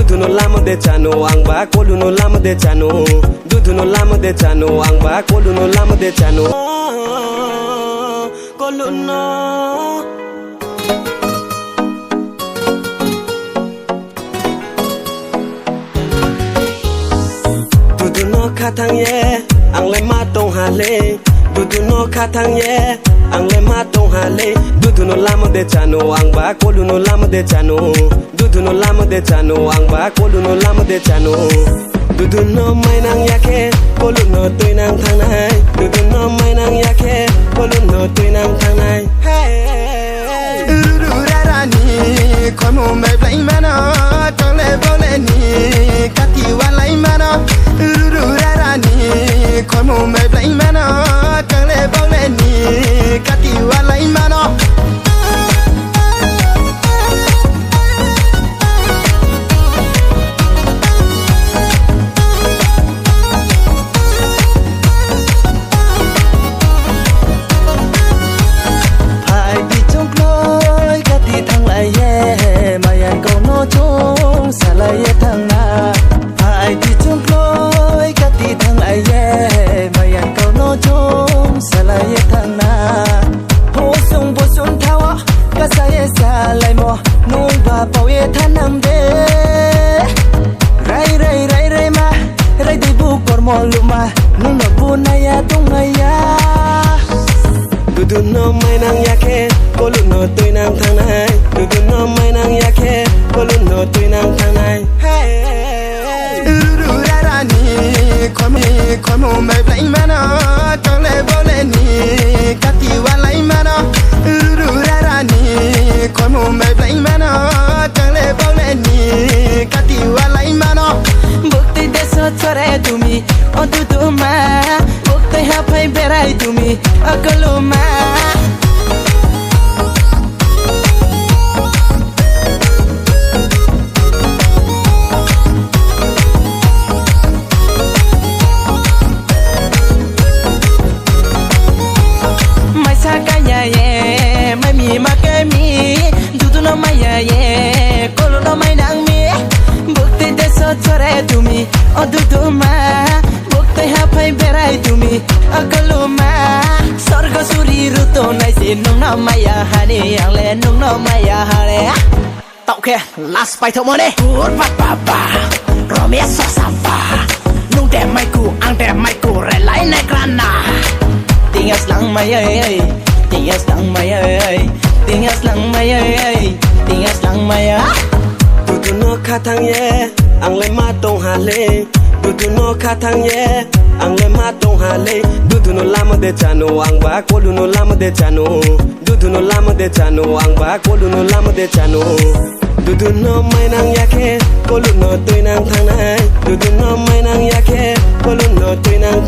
dudu no lama de chano ang ba kolu no lama de chano dudu no lama de chano ang ba kolu no lama de chano kolu no dudu no khatang ye ang le ma tong ha le dudu no khatang ye ang le ma tong ha le dudu no lama de chano ang ba kolu no lama de chano dudu no lama de chano ang ba kolu no lama de chano dudu no mai nang yake kolu no tui nang thang nai dudu no mai nang yake kolu no tui nang thang nai dudu ra ra ni khoi mo mai plai ma no tong le bo le ni kati wa lai ma no dudu ra ra ni khoi mo mai plai ma no tong le bo le ni kati wa lai ma no dudu no mai nang yake kolu no tui nang thang nai dudu no mai nang yake kolu no tui nang thang nai dudu ra ra ni khoi mo mai plai ma no tong le bo le ni kati wa lai ma no dudu ra ra ni khoi mo mai plai ma no tong le bo le ni kati wa lai ma no bukti deso chore tumi o dudu ma bukti ha phai berai tumi akalo ma mai sa ka ya ye mai mi ma ka mi dudu no mai ya ye kolo no mai nang mi bukti deso chore tumi o dudu ma bukti ha phai berai tumi akalo ma sorgo suri ruto nai si nung no mai ya hani yang le nung no mai ya hare tao khe last bài thô mơ đi cút ba ba ba romia so sa va nung de mai ku ang de mai ku re lai nai grana tingas lang mai ơi tingas lang mai ơi tingas lang mai ơi tingas lang mai dudu no khatang ye ang le ma tong ha le dudu no khatang ye ang le ma tong ha le dudu no lama de chano ang ba kolu no lama de chano dudu no lama de chano ang ba kolu no lama de chano dudu no mai nang yake kolu no tui nang thang nai dudu no mai nang yake kolu no tui nang thang